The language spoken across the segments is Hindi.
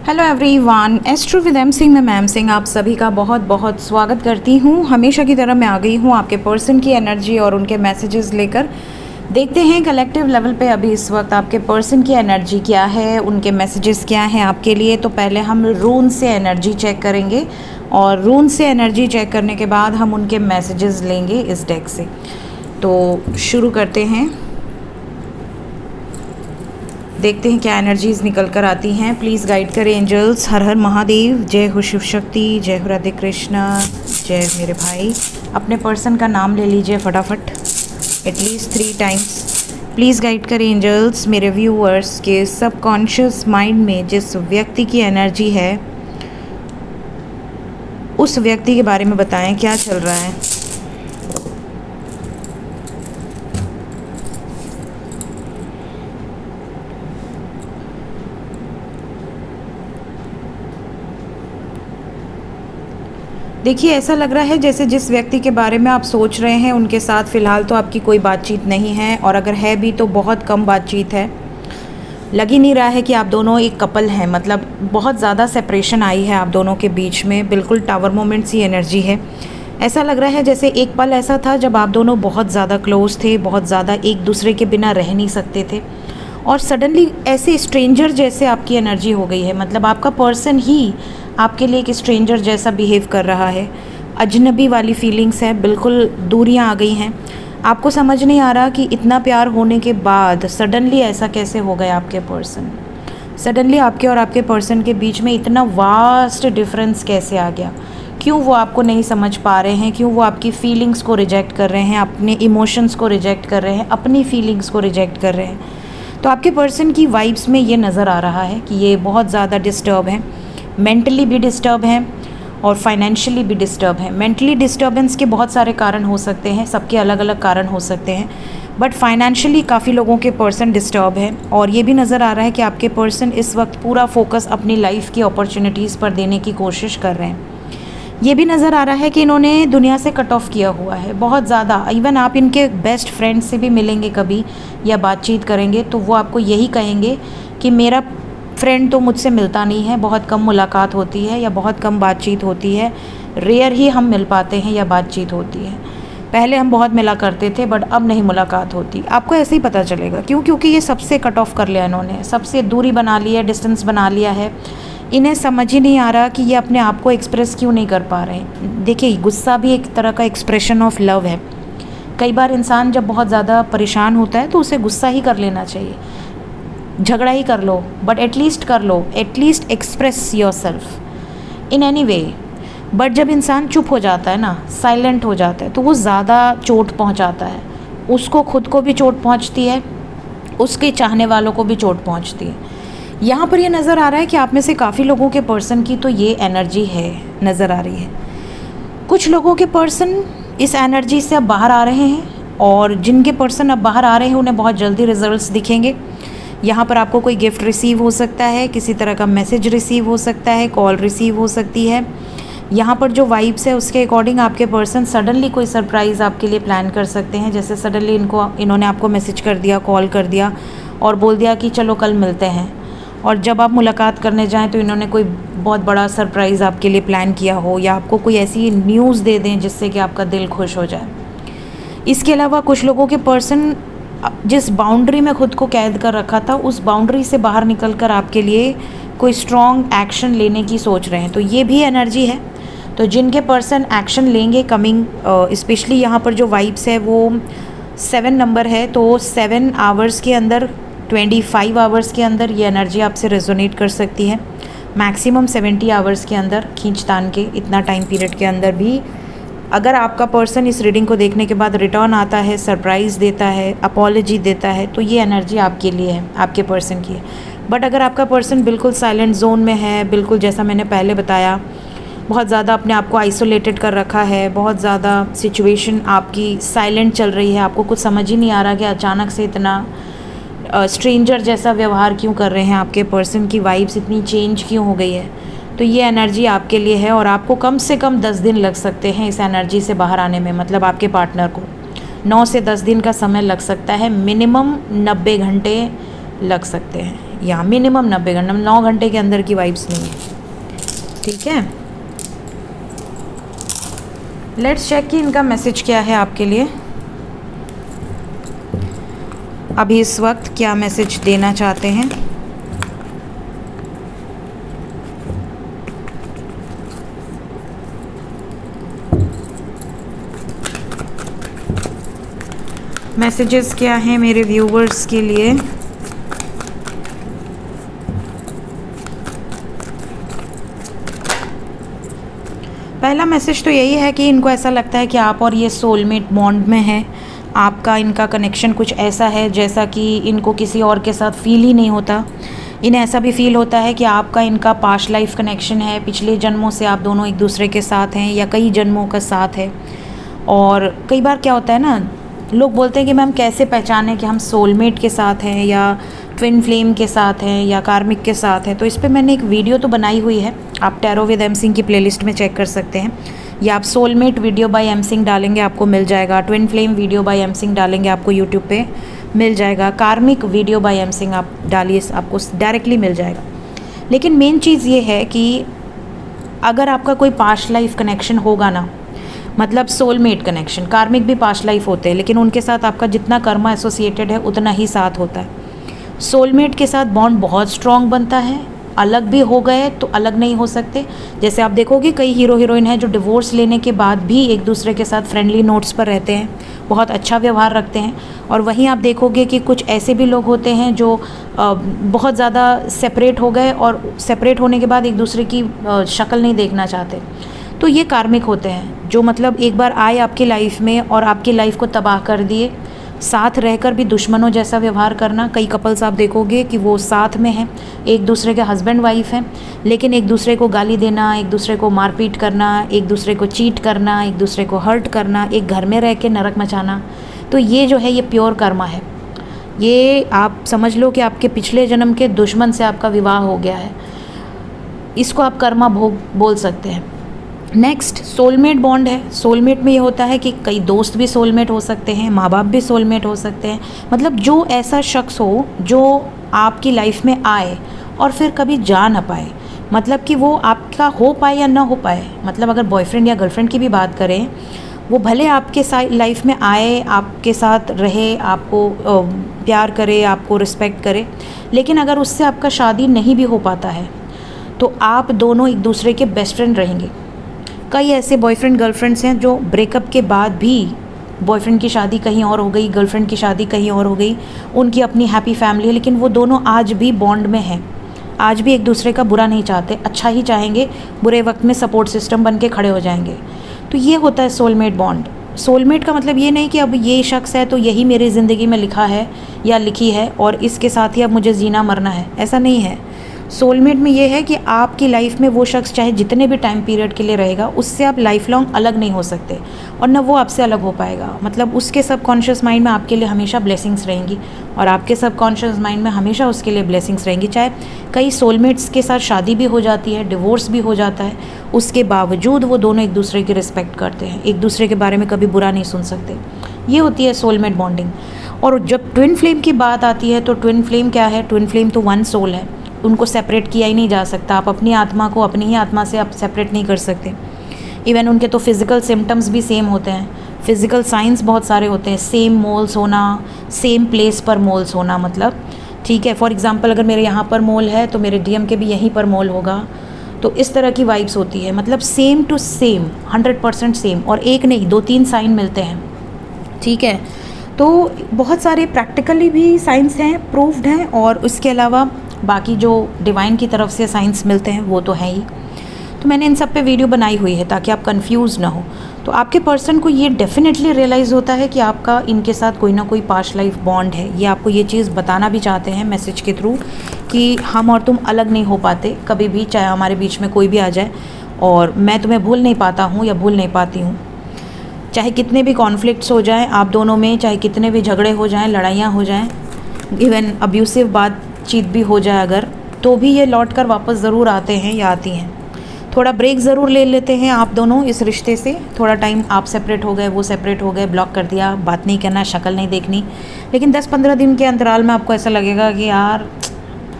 Hello everyone, astro with M Singh में मैम सिंह आप सभी का बहुत बहुत स्वागत करती हूँ। हमेशा की तरह मैं आ गई हूँ आपके पर्सन की एनर्जी और उनके मैसेजेस लेकर। देखते हैं कलेक्टिव लेवल पे अभी इस वक्त आपके पर्सन की एनर्जी क्या है, उनके मैसेजेस क्या हैं आपके लिए। तो पहले हम रून से एनर्जी चेक करेंगे और रून से एनर्जी चेक करने के बाद हम उनके मैसेजेस लेंगे इस डेक से। तो शुरू करते हैं, देखते हैं क्या एनर्जीज निकल कर आती हैं। प्लीज़ गाइड करें एंजल्स। हर हर महादेव, जय हो शिव शक्ति, जय हो राधे कृष्णा, जय हो मेरे भाई। अपने पर्सन का नाम ले लीजिए फटाफट, एटलीस्ट 3 टाइम्स। प्लीज़ गाइड करें एंजल्स मेरे व्यूअर्स के सबकॉन्शियस माइंड में जिस व्यक्ति की एनर्जी है उस व्यक्ति के बारे में बताएं क्या चल रहा है। देखिए, ऐसा लग रहा है जैसे जिस व्यक्ति के बारे में आप सोच रहे हैं उनके साथ फ़िलहाल तो आपकी कोई बातचीत नहीं है, और अगर है भी तो बहुत कम बातचीत है। लग ही नहीं रहा है कि आप दोनों एक कपल हैं, मतलब बहुत ज़्यादा सेपरेशन आई है आप दोनों के बीच में। बिल्कुल टावर मोमेंट सी एनर्जी है। ऐसा लग रहा है जैसे एक पल ऐसा था जब आप दोनों बहुत ज़्यादा क्लोज थे, बहुत ज़्यादा एक दूसरे के बिना रह नहीं सकते थे, और सडनली ऐसे स्ट्रेंजर जैसे आपकी एनर्जी हो गई है। मतलब आपका पर्सन ही आपके लिए एक स्ट्रेंजर जैसा बिहेव कर रहा है। अजनबी वाली फीलिंग्स है, बिल्कुल दूरियां आ गई हैं। आपको समझ नहीं आ रहा कि इतना प्यार होने के बाद सडनली ऐसा कैसे हो गया आपके पर्सन। सडनली आपके और आपके पर्सन के बीच में इतना वास्ट डिफरेंस कैसे आ गया। क्यों वो आपको नहीं समझ पा रहे हैं, क्यों वो आपकी फीलिंग्स को रिजेक्ट कर रहे हैं, अपने इमोशंस को रिजेक्ट कर रहे हैं, अपनी फीलिंग्स को रिजेक्ट कर रहे हैं। तो आपके पर्सन की वाइब्स में ये नज़र आ रहा है कि ये बहुत ज़्यादा डिस्टर्ब हैं, मेंटली भी डिस्टर्ब हैं और फाइनेंशियली भी डिस्टर्ब हैं। मेंटली डिस्टर्बेंस के बहुत सारे कारण हो सकते हैं, सबके अलग अलग कारण हो सकते हैं, बट फाइनेंशियली काफ़ी लोगों के पर्सन डिस्टर्ब हैं। और ये भी नज़र आ रहा है कि आपके पर्सन इस वक्त पूरा फोकस अपनी लाइफ की अपॉर्चुनिटीज़ पर देने की कोशिश कर रहे हैं। ये भी नज़र आ रहा है कि इन्होंने दुनिया से कट ऑफ किया हुआ है बहुत ज़्यादा। इवन आप इनके बेस्ट फ्रेंड से भी मिलेंगे कभी या बातचीत करेंगे तो वो आपको यही कहेंगे कि मेरा फ्रेंड तो मुझसे मिलता नहीं है, बहुत कम मुलाकात होती है या बहुत कम बातचीत होती है, रेयर ही हम मिल पाते हैं या बातचीत होती है। पहले हम बहुत मिला करते थे बट अब नहीं मुलाकात होती। आपको ऐसे ही पता चलेगा। क्यों? क्योंकि ये सबसे कट ऑफ कर लिया इन्होंने, सबसे दूरी बना ली है, डिस्टेंस बना लिया है। इन्हें समझ ही नहीं आ रहा कि ये अपने आप को एक्सप्रेस क्यों नहीं कर पा रहे हैं। देखिए, गुस्सा भी एक तरह का एक्सप्रेशन ऑफ लव है। कई बार इंसान जब बहुत ज़्यादा परेशान होता है तो उसे गुस्सा ही कर लेना चाहिए, झगड़ा ही कर लो, बट एटलीस्ट कर लो, at least express yourself in any way. But जब इंसान चुप हो जाता है ना, साइलेंट हो जाता है, तो वो ज़्यादा चोट पहुंचाता है। उसको खुद को भी चोट पहुंचती है, उसके चाहने वालों को भी चोट पहुंचती है। यहाँ पर ये नज़र आ रहा है कि आप में से काफ़ी लोगों के पर्सन की तो ये एनर्जी है, नज़र आ रही है। कुछ लोगों के पर्सन इस एनर्जी से अब बाहर आ रहे हैं, और जिनके पर्सन अब बाहर आ रहे हैं उन्हें बहुत जल्दी रिजल्ट्स दिखेंगे। यहाँ पर आपको कोई गिफ्ट रिसीव हो सकता है, किसी तरह का मैसेज रिसीव हो सकता है, कॉल रिसीव हो सकती है। यहाँ पर जो वाइब्स है उसके अकॉर्डिंग आपके पर्सन सडनली कोई सरप्राइज़ आपके लिए प्लान कर सकते हैं। जैसे सडनली इन्होंने आपको मैसेज कर दिया, कॉल कर दिया और बोल दिया कि चलो कल मिलते हैं, और जब आप मुलाकात करने जाएं तो इन्होंने कोई बहुत बड़ा सरप्राइज़ आपके लिए प्लान किया हो, या आपको कोई ऐसी न्यूज़ दे दें जिससे कि आपका दिल खुश हो जाए। इसके अलावा कुछ लोगों के पर्सन जिस बाउंड्री में खुद को कैद कर रखा था उस बाउंड्री से बाहर निकलकर आपके लिए कोई स्ट्रॉन्ग एक्शन लेने की सोच रहे हैं, तो ये भी एनर्जी है। तो जिनके पर्सन एक्शन लेंगे कमिंग, स्पेशली यहाँ पर जो वाइब्स है वो 7 नंबर है, तो 7 आवर्स के अंदर, 25 आवर्स के अंदर ये एनर्जी आपसे रेजोनेट कर सकती है। मैक्सिमम 70 आवर्स के अंदर, खींचतान के इतना टाइम पीरियड के अंदर भी अगर आपका पर्सन इस रीडिंग को देखने के बाद रिटर्न आता है, सरप्राइज़ देता है, अपॉलॉजी देता है, तो ये एनर्जी आपके लिए है, आपके पर्सन की है। बट अगर आपका पर्सन बिल्कुल साइलेंट जोन में है, बिल्कुल जैसा मैंने पहले बताया, बहुत ज़्यादा अपने आप को आइसोलेटेड कर रखा है, बहुत ज़्यादा सिचुएशन आपकी साइलेंट चल रही है, आपको कुछ समझ ही नहीं आ रहा कि अचानक से इतना स्ट्रेंजर जैसा व्यवहार क्यों कर रहे हैं, आपके पर्सन की वाइब्स इतनी चेंज क्यों हो गई है, तो ये एनर्जी आपके लिए है। और आपको कम से कम 10 दिन लग सकते हैं इस एनर्जी से बाहर आने में। मतलब आपके पार्टनर को 9 से 10 दिन का समय लग सकता है, मिनिमम 90 घंटे लग सकते हैं। या मिनिमम 90 घंटे, 9 घंटे के अंदर की वाइब्स नहीं है। ठीक है, लेट्स चेक कि इनका मैसेज क्या है आपके लिए, अभी इस वक्त क्या मैसेज देना चाहते हैं। मैसेजेस क्या हैं मेरे व्यूवर्स के लिए। पहला मैसेज तो यही है कि इनको ऐसा लगता है कि आप और ये सोलमेट बॉन्ड में है, आपका इनका कनेक्शन कुछ ऐसा है जैसा कि इनको किसी और के साथ फील ही नहीं होता। इन्हें ऐसा भी फील होता है कि आपका इनका पास्ट लाइफ कनेक्शन है, पिछले जन्मों से आप दोनों एक दूसरे के साथ हैं या कई जन्मों का साथ है। और कई बार क्या होता है ना, लोग बोलते हैं कि मैम कैसे पहचानें कि हम सोलमेट के साथ हैं या ट्विन फ्लेम के साथ हैं या कार्मिक के साथ हैं। तो इस पे मैंने एक वीडियो तो बनाई हुई है, आप टैरो विद एम सिंह की प्लेलिस्ट में चेक कर सकते हैं, या आप soulmate video by M Singh डालेंगे आपको मिल जाएगा, twin flame video by M Singh डालेंगे आपको यूट्यूब पे मिल जाएगा, कार्मिक वीडियो बाय एम सिंह आप डालिए आपको डायरेक्टली मिल जाएगा। लेकिन मेन चीज़ ये है कि अगर आपका कोई पास्ट लाइफ कनेक्शन होगा ना, मतलब सोलमेट कनेक्शन, कार्मिक भी पास्ट लाइफ होते हैं लेकिन उनके साथ आपका जितना कर्मा एसोसिएटेड है उतना ही साथ होता है। सोलमेट के साथ बॉन्ड बहुत स्ट्रॉन्ग बनता है, अलग भी हो गए तो अलग नहीं हो सकते। जैसे आप देखोगे कई हीरो हीरोइन हैं जो डिवोर्स लेने के बाद भी एक दूसरे के साथ फ्रेंडली नोट्स पर रहते हैं, बहुत अच्छा व्यवहार रखते हैं। और वहीं आप देखोगे कि कुछ ऐसे भी लोग होते हैं जो बहुत ज़्यादा सेपरेट हो गए और सेपरेट होने के बाद एक दूसरे की शक्ल नहीं देखना चाहते। तो ये कार्मिक होते हैं जो मतलब एक बार आए आपकी लाइफ में और आपकी लाइफ को तबाह कर दिए, साथ रहकर भी दुश्मनों जैसा व्यवहार करना। कई कपल्स आप देखोगे कि वो साथ में हैं, एक दूसरे के हस्बैंड वाइफ हैं, लेकिन एक दूसरे को गाली देना, एक दूसरे को मारपीट करना, एक दूसरे को चीट करना, एक दूसरे को हर्ट करना, एक घर में रह के नरक मचाना। तो ये जो है ये प्योर कर्मा है। ये आप समझ लो कि आपके पिछले जन्म के दुश्मन से आपका विवाह हो गया है, इसको आप कर्मा भोग बोल सकते हैं। नेक्स्ट सोलमेट बॉन्ड है। सोलमेट में ये होता है कि कई दोस्त भी सोलमेट हो सकते हैं, माँ बाप भी सोलमेट हो सकते हैं, मतलब जो ऐसा शख्स हो जो आपकी लाइफ में आए और फिर कभी जा ना पाए, मतलब कि वो आपका हो पाए या ना हो पाए। मतलब अगर बॉयफ्रेंड या गर्लफ्रेंड की भी बात करें, वो भले आपके लाइफ में आए, आपके साथ रहे, आपको प्यार करे, आपको रिस्पेक्ट करे, लेकिन अगर उससे आपका शादी नहीं भी हो पाता है तो आप दोनों एक दूसरे के बेस्ट फ्रेंड रहेंगे। कई ऐसे बॉयफ्रेंड गर्लफ्रेंड्स हैं जो ब्रेकअप के बाद भी बॉयफ्रेंड की शादी कहीं और हो गई, गर्लफ्रेंड की शादी कहीं और हो गई, उनकी अपनी हैप्पी फैमिली है, लेकिन वो दोनों आज भी बॉन्ड में हैं, आज भी एक दूसरे का बुरा नहीं चाहते, अच्छा ही चाहेंगे, बुरे वक्त में सपोर्ट सिस्टम बन के खड़े हो जाएंगे। तो ये होता है सोलमेट बॉन्ड। सोलमेट का मतलब ये नहीं कि अब ये शख्स है तो यही मेरी ज़िंदगी में लिखा है या लिखी है और इसके साथ ही अब मुझे जीना मरना है, ऐसा नहीं है। सोलमेट में ये है कि आपकी लाइफ में वो शख्स चाहे जितने भी टाइम पीरियड के लिए रहेगा, उससे आप लाइफ लॉन्ग अलग नहीं हो सकते और न वो आपसे अलग हो पाएगा। मतलब उसके सबकॉन्शियस माइंड में आपके लिए हमेशा ब्लेसिंग्स रहेंगी और आपके सबकॉन्शियस माइंड में हमेशा उसके लिए ब्लेसिंग्स रहेंगी। चाहे कई सोलमेट्स के साथ शादी भी हो जाती है, डिवोर्स भी हो जाता है, उसके बावजूद वो दोनों एक दूसरे की रिस्पेक्ट करते हैं, एक दूसरे के बारे में कभी बुरा नहीं सुन सकते। ये होती है सोलमेट बॉन्डिंग। और जब ट्विन फ्लेम की बात आती है तो ट्विन फ्लेम क्या है? ट्विन फ्लेम तो वन सोल है, उनको सेपरेट किया ही नहीं जा सकता। आप अपनी आत्मा को अपनी ही आत्मा से आप सेपरेट नहीं कर सकते। इवन उनके तो फिज़िकल सिम्टम्स भी सेम होते हैं, फिज़िकल साइंस बहुत सारे होते हैं। सेम मोल्स होना, सेम प्लेस पर मोल्स होना, मतलब ठीक है, फॉर एग्जांपल अगर मेरे यहाँ पर मोल है तो मेरे डीएम के भी यहीं पर मोल होगा। तो इस तरह की वाइब्स होती है, मतलब सेम टू सेम, 100% सेम। और एक नहीं 2-3 साइन मिलते हैं, ठीक है। तो बहुत सारे प्रैक्टिकली भी साइंस हैं, प्रूव्ड हैं, और उसके अलावा बाकी जो डिवाइन की तरफ से साइंस मिलते हैं वो तो है ही। तो मैंने इन सब पे वीडियो बनाई हुई है ताकि आप कंफ्यूज ना हो। तो आपके पर्सन को ये डेफिनेटली रियलाइज़ होता है कि आपका इनके साथ कोई ना कोई पास्ट लाइफ बॉन्ड है। ये आपको ये चीज़ बताना भी चाहते हैं मैसेज के थ्रू कि हम और तुम अलग नहीं हो पाते कभी भी, चाहे हमारे बीच में कोई भी आ जाए, और मैं तुम्हें भूल नहीं पाता हूँ या भूल नहीं पाती हूँ। चाहे कितने भी कॉन्फ्लिक्ट्स हो जाएँ आप दोनों में, चाहे कितने भी झगड़े हो जाएँ, लड़ाइयाँ हो जाएँ, इवन अब्यूसिव बातचीत भी हो जाए अगर, तो भी ये लौट कर वापस ज़रूर आते हैं या आती हैं। थोड़ा ब्रेक ज़रूर ले लेते हैं आप दोनों इस रिश्ते से, थोड़ा टाइम आप सेपरेट हो गए, वो सेपरेट हो गए, ब्लॉक कर दिया, बात नहीं करना, शक्ल नहीं देखनी, लेकिन 10-15 दिन के अंतराल में आपको ऐसा लगेगा कि यार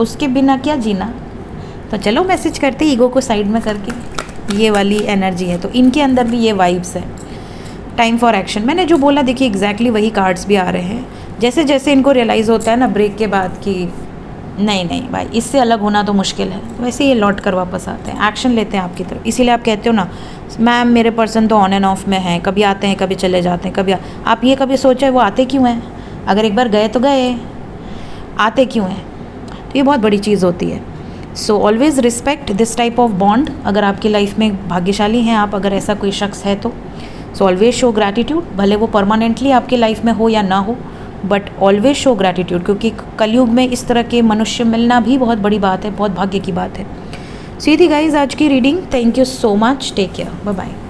उसके बिना क्या जीना। तो चलो मैसेज करते ईगो को साइड में करके, ये वाली एनर्जी है तो इनके अंदर भी ये वाइब्स है। टाइम फॉर एक्शन, मैंने जो बोला देखिए एग्जैक्टली वही कार्ड्स भी आ रहे हैं। जैसे जैसे इनको रियलाइज़ होता है ना ब्रेक के बाद कि नहीं नहीं भाई इससे अलग होना तो मुश्किल है, वैसे ये लौट कर वापस आते हैं, एक्शन लेते हैं आपकी तरफ। इसीलिए आप कहते हो ना मैम मेरे पर्सन तो ऑन एंड ऑफ में हैं, कभी आते हैं कभी चले जाते हैं, कभी आप ये कभी सोचा है वो आते क्यों हैं? अगर एक बार गए तो गए, आते क्यों हैं? तो ये बहुत बड़ी चीज़ होती है। So always respect this type of bond. अगर आपकी लाइफ में भाग्यशाली हैं आप, अगर ऐसा कोई शख्स है तो सो ऑलवेज शो ग्रैटिट्यूड, भले वो परमानेंटली आपकी लाइफ में हो या ना हो, बट ऑलवेज शो ग्रैटिट्यूड, क्योंकि कलयुग में इस तरह के मनुष्य मिलना भी बहुत बड़ी बात है, बहुत भाग्य की बात है। सो ये थी गाइज आज की reading. Thank you so much, take care, bye bye.